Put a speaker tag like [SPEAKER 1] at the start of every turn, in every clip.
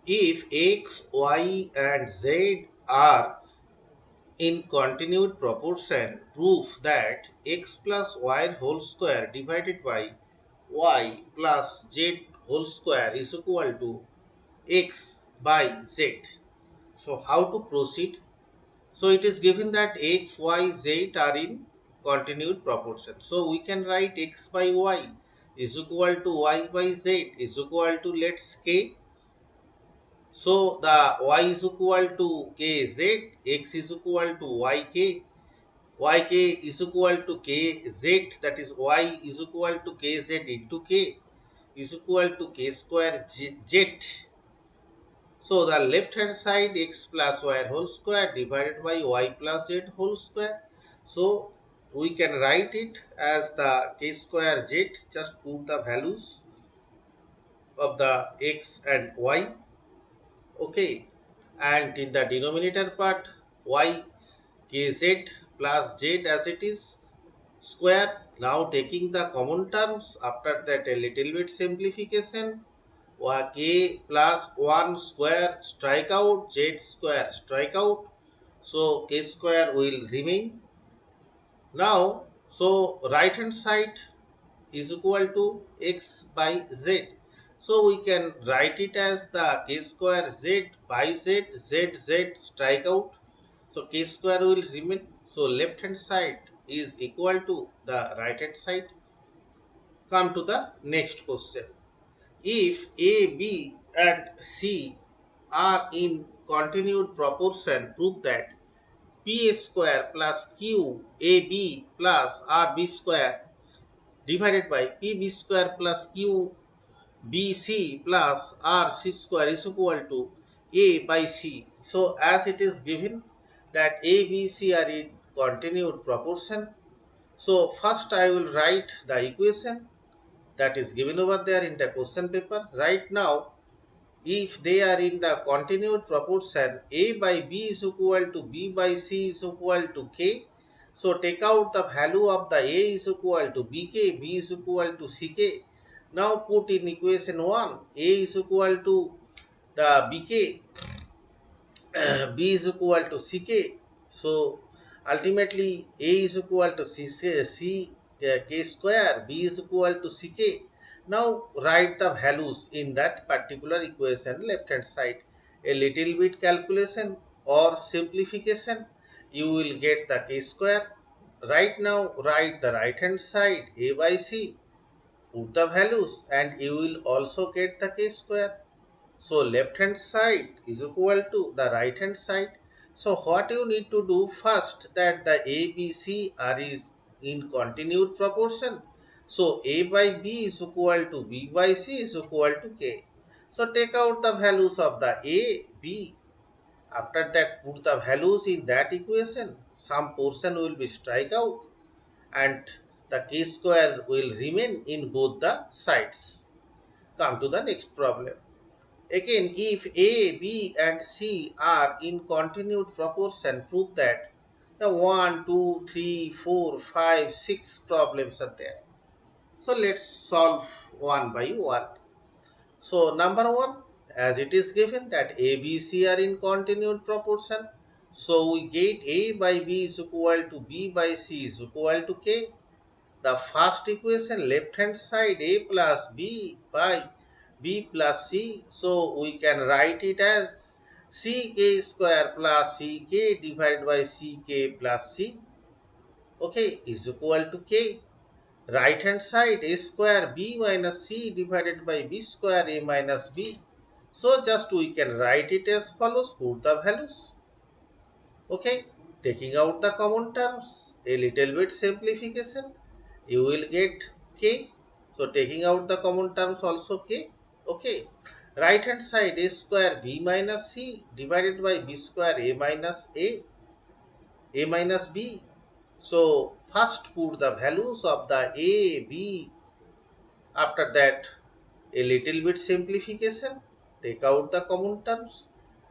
[SPEAKER 1] If x, y and z are in continued proportion, prove that x plus y whole square divided by y plus z whole square is equal to x by z. So how to proceed? So it is given that x, y, z are in continued proportion. So we can write x by y is equal to y by z is equal to, let's k. So the y is equal to kz, x is equal to yk, yk is equal to kz, that is y is equal to kz into k is equal to k square z. So the left hand side x plus y whole square divided by y plus z whole square. So we can write it as the k square z, just put the values of the x and y. Okay, and in the denominator part y kz plus z as it is square. Now taking the common terms, after that a little bit simplification, k plus 1 square strike out, z square strike out, so k square will remain. Now so right hand side is equal to x by z, so we can write it as the k square z by z, z strike out, so k square will remain. So left hand side is equal to the right hand side. Come to the next question. If A, B and C are in continued proportion, prove that P square plus Q AB plus RB square divided by PB square plus QBC plus RC square is equal to A by C. So as it is given that A, B, C are in continued proportion. So first I will write the equation that is given over there in the question paper. Right now, if they are in the continued proportion, A by B is equal to B by C is equal to K. So take out the value of the A is equal to BK, B is equal to CK. Now put in equation 1, A is equal to the BK, B is equal to CK. So ultimately A is equal to K square, B is equal to CK. Now write the values in that particular equation left hand side. A little bit calculation or simplification, you will get the K square. Right now write the right hand side A by C, put the values and you will also get the K square. So left hand side is equal to the right hand side. So what you need to do first, that the ABC are is in continued proportion. So A by B is equal to B by C is equal to K. So take out the values of the A, B. After that put the values in that equation. Some portion will be strike out and the K square will remain in both the sides. Come to the next problem. Again, if A, B and C are in continued proportion, prove that the 1, 2, 3, 4, 5, 6 problems are there. So let's solve one by one. So number 1, as it is given that A, B, C are in continued proportion. So we get A by B is equal to B by C is equal to K. The first equation left hand side A plus B by B plus C. So we can write it as CK square plus CK divided by CK plus C. Okay, is equal to K. Right hand side A square B minus C divided by B square A minus B. So just we can write it as follows. Put the values. Okay, taking out the common terms, a little bit simplification, you will get k. So taking out the common terms also k. Okay, right hand side a square b minus c divided by b square a minus b. So first put the values of the a, b. After that a little bit simplification, take out the common terms.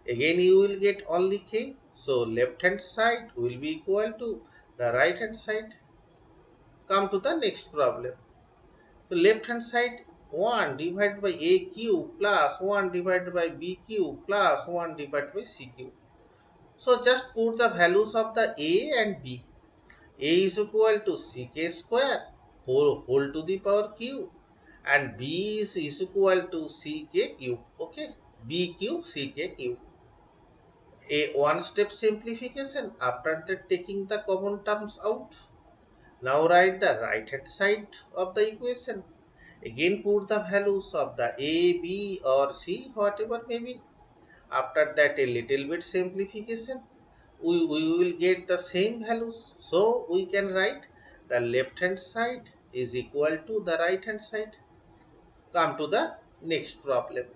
[SPEAKER 1] Again you will get only k. So left hand side will be equal to the right hand side. Come to the next problem. So left hand side 1 divided by a cube plus 1 divided by b cube plus 1 divided by c cube. So just put the values of the a and b. A is equal to ck square whole to the power cube, and b is equal to ck cube. Okay, b cube ck cube. A one step simplification after that taking the common terms out. Now write the right hand side of the equation. Again put the values of the a, b or c, whatever may be. After that a little bit simplification, we will get the same values. So we can write the left hand side is equal to the right hand side. Come to the next problem.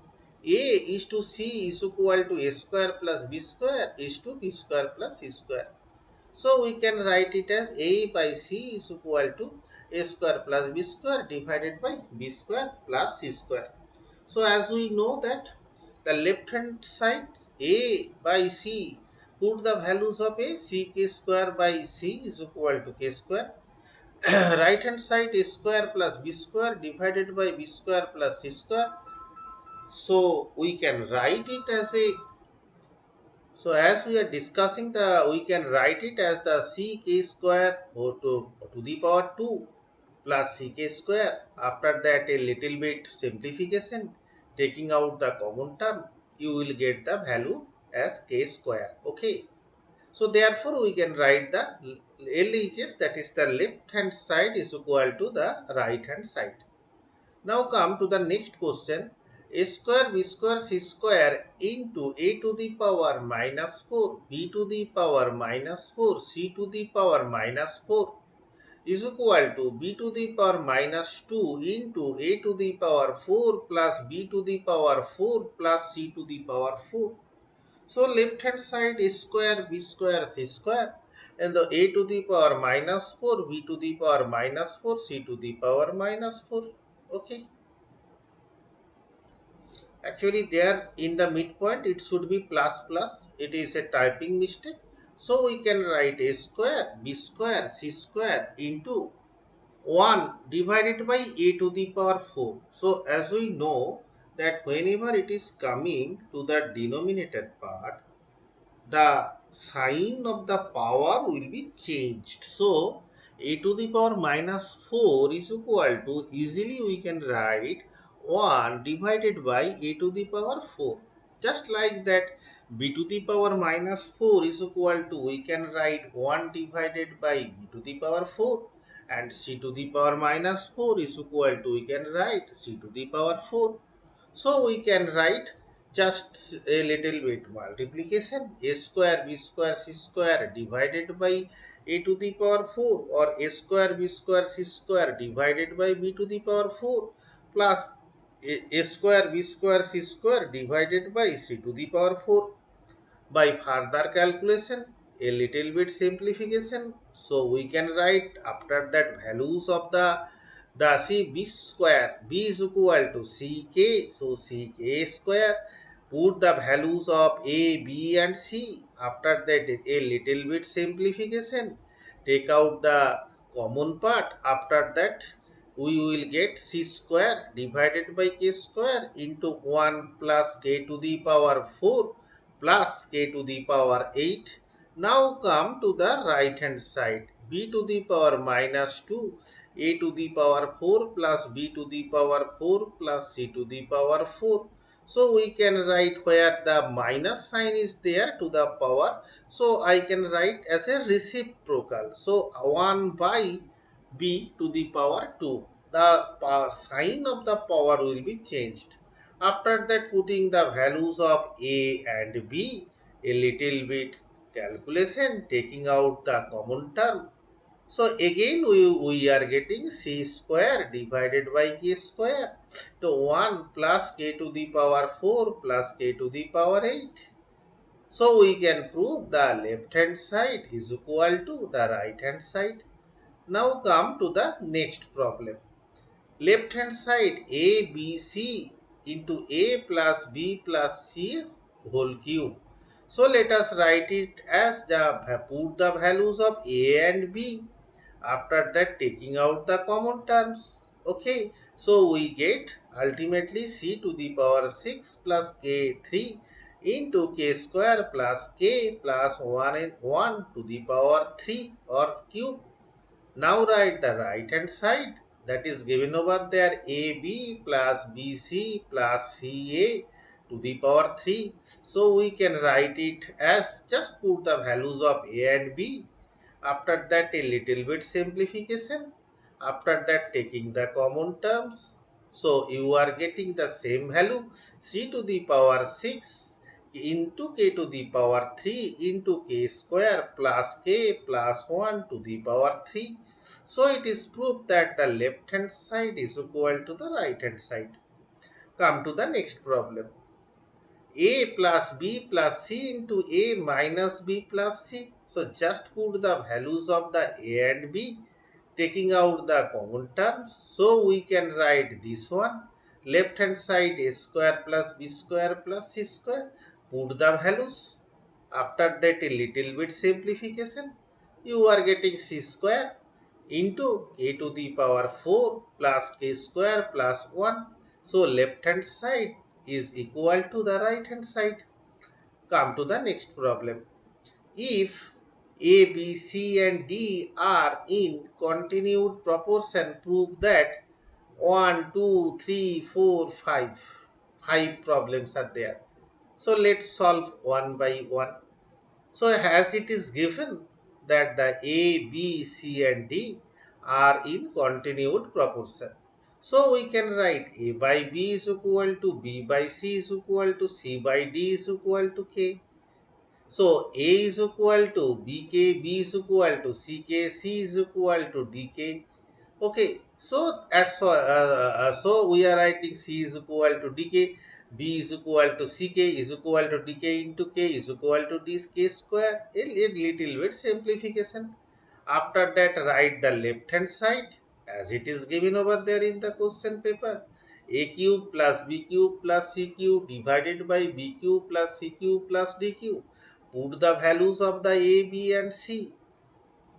[SPEAKER 1] A is to c is equal to a square plus b square is to b square plus c square. So we can write it as a by c is equal to a square plus b square divided by b square plus c square. So as we know that the left hand side a by c, put the values of a, ck square by c is equal to k square. Right hand side is square plus b square divided by b square plus c square. So we can write it as a, so as we are discussing the, we can write it as the ck square or to the power 2 plus ck square. After that a little bit simplification, taking out the common term, you will get the value as k square. Okay. So therefore we can write the LHS, that is the left hand side is equal to the right hand side. Now come to the next question. A square b square c square into a to the power minus 4 b to the power minus 4 c to the power minus 4 is equal to b to the power minus 2 into a to the power 4 plus b to the power 4 plus c to the power 4. So left hand side is square b square c square, and the a to the power minus 4 b to the power minus 4 c to the power minus 4. Okay. Actually there in the midpoint it should be plus plus. It is a typing mistake. So we can write a square b square c square into 1 divided by a to the power 4. So as we know that whenever it is coming to the denominator part, the sign of the power will be changed. So a to the power minus 4 is equal to, easily we can write 1 divided by a to the power 4. Just like that, b to the power minus 4 is equal to, we can write 1 divided by b to the power 4, and c to the power minus 4 is equal to, we can write c to the power 4. So we can write just a little bit multiplication, a square b square c square divided by a to the power 4, or a square b square c square divided by b to the power 4 plus a square b square c square divided by c to the power 4. By further calculation, a little bit simplification, so we can write after that values of the c b square, b is equal to ck, so ck square, put the values of a, b and c. After that a little bit simplification, take out the common part. After that we will get c square divided by k square into 1 plus k to the power 4 plus k to the power 8. Now come to the right hand side. B to the power minus 2, a to the power 4 plus b to the power 4 plus c to the power 4. So we can write where the minus sign is there to the power. So I can write as a reciprocal. So 1 by b to the power 2. The sign of the power will be changed. After that, putting the values of a and b, a little bit calculation, taking out the common term. So again we are getting c square divided by k square to 1 plus k to the power 4 plus k to the power 8. So we can prove the left hand side is equal to the right hand side. Now come to the next problem. Left hand side a b c into a plus b plus c whole cube. So let us write it as the, put the values of a and b. After that taking out the common terms. Okay, so we get ultimately c to the power 6 plus k 3 into k square plus k plus 1 and 1 to the power 3 or cube. Now write the right hand side, that is given over there AB plus BC plus CA to the power 3. So we can write it as, just put the values of A and B. After that a little bit simplification. After that taking the common terms. So you are getting the same value, c to the power 6 into k to the power 3 into k square plus k plus 1 to the power 3. So it is proved that the left hand side is equal to the right hand side. Come to the next problem. A plus B plus C into A minus B plus C. So just put the values of the A and B, taking out the common terms. So we can write this one. Left hand side A square plus B square plus C square. Put the values. After that a little bit simplification. You are getting C square into K to the power 4 plus K square plus 1. So left hand side is equal to the right hand side. Come to the next problem. If A, B, C and D are in continued proportion, prove that 1, 2, 3, 4, 5. 5 problems are there. So let's solve one by one. So as it is given that the A, B, C and D are in continued proportion. So we can write A by B is equal to B by C is equal to C by D is equal to K. So A is equal to BK, B is equal to CK, C is equal to DK. Okay, so that's so we are writing C is equal to dk, B is equal to ck is equal to dk into k is equal to dk square. A little bit simplification. After that, write the left hand side as it is given over there in the question paper. A cube plus b cube plus c cube divided by b cube plus c cube plus d cube. Put the values of the a, b and c.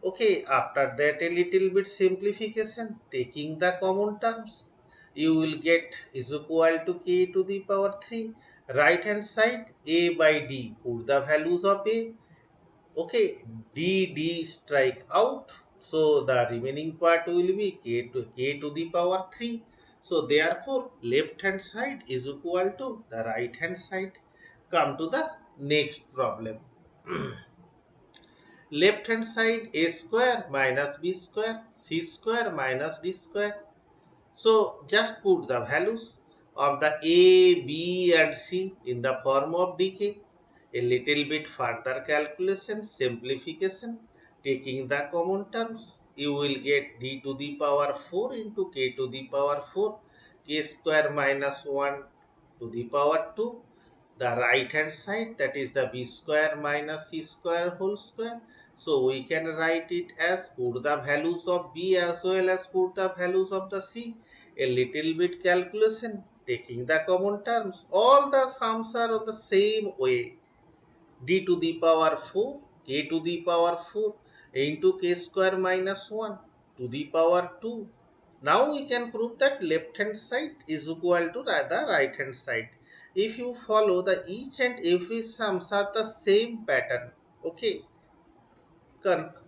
[SPEAKER 1] Okay, after that a little bit simplification, taking the common terms, you will get is equal to k to the power 3. Right hand side a by d, put the values of a. Okay, d strike out. So the remaining part will be k to the power 3. So therefore left hand side is equal to the right hand side. Come to the next problem. Left hand side a square minus b square, c square minus d square. So just put the values of the a, b and c in the form of decay. A little bit further calculation, simplification, taking the common terms, you will get d to the power 4 into k to the power 4, k square minus 1 to the power 2. The right hand side, that is the b square minus c square whole square. So we can write it as, put the values of b as well as put the values of the c. A little bit calculation, taking the common terms. All the sums are on the same way. D to the power 4, k to the power 4 into k square minus 1 to the power 2. Now we can prove that left hand side is equal to the right hand side. If you follow the each and every sums are the same pattern. Okay.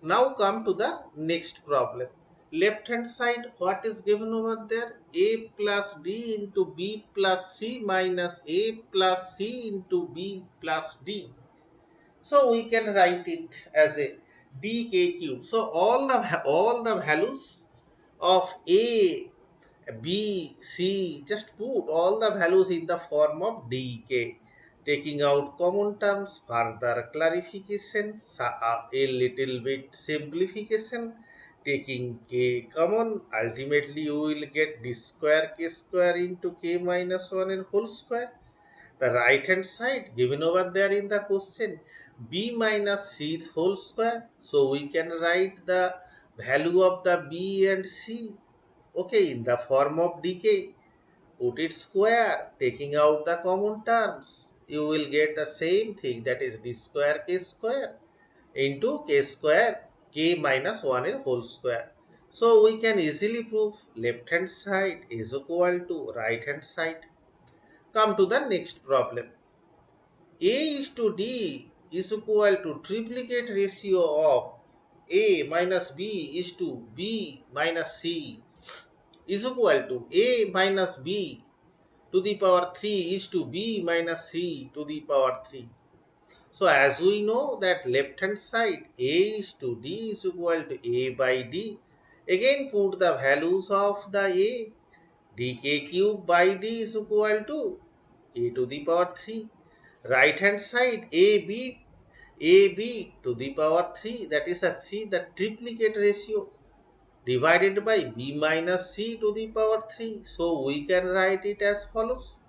[SPEAKER 1] Now come to the next problem. Left hand side, what is given over there? A plus D into B plus C minus A plus C into B plus D. So we can write it as a dk cube. So all the values of A, B, C, just put all the values in the form of dk. Taking out common terms, further clarification, a little bit simplification, taking k common, ultimately you will get d square k square into k minus 1 and whole square. The right hand side given over there in the question, b minus c whole square. So we can write the value of the b and c, okay, in the form of decay. Put it square, taking out the common terms. You will get the same thing, that is d square k square into k square k minus 1 in whole square. So we can easily prove left hand side is equal to right hand side. Come to the next problem. A is to D is equal to triplicate ratio of A minus B is to B minus C is equal to A minus B to the power 3 is to B minus C to the power 3. So as we know that left hand side A is to D is equal to A by D. Again put the values of the A. Dk cube by D is equal to K to the power 3. Right hand side AB to the power 3, that is a C, the triplicate ratio, divided by B minus C to the power 3. So we can write it as follows.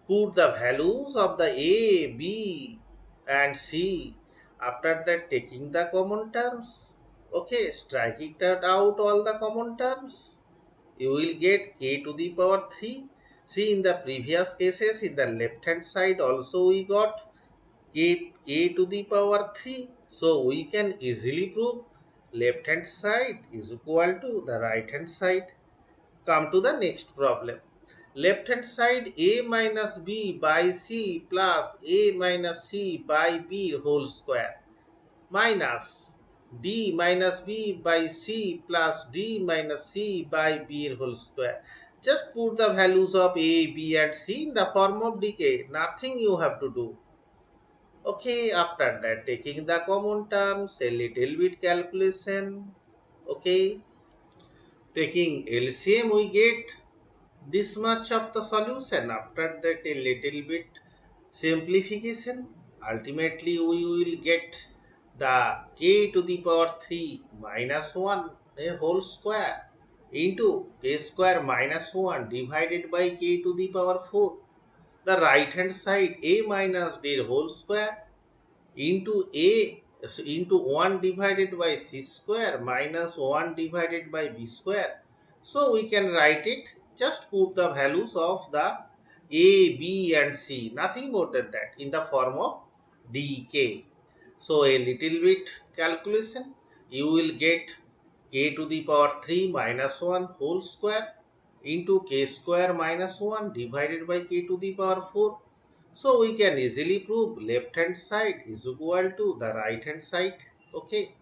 [SPEAKER 1] Put the values of the A, B and C. After that, taking the common terms. Okay, striking that out all the common terms. You will get K to the power 3. See, in the previous cases, in the left hand side also we got K to the power 3. So we can easily prove left hand side is equal to the right hand side. Come to the next problem. Left hand side A minus B by C plus A minus C by B whole square minus D minus B by C plus D minus C by B whole square. Just put the values of A, B and C in the form of decay. Nothing you have to do. Okay, after that taking the common terms, a little bit calculation. Okay, taking LCM we get this much of the solution. After that a little bit simplification. Ultimately we will get the k to the power 3 minus 1 a whole square into k square minus 1 divided by k to the power 4. The right hand side a minus d whole square into a into 1 divided by c square minus 1 divided by b square. So we can write it, just put the values of the a, b and c, nothing more than that, in the form of dk. So a little bit calculation, you will get k to the power 3 minus 1 whole square into k square minus 1 divided by k to the power 4. So we can easily prove left hand side is equal to the right hand side. Okay.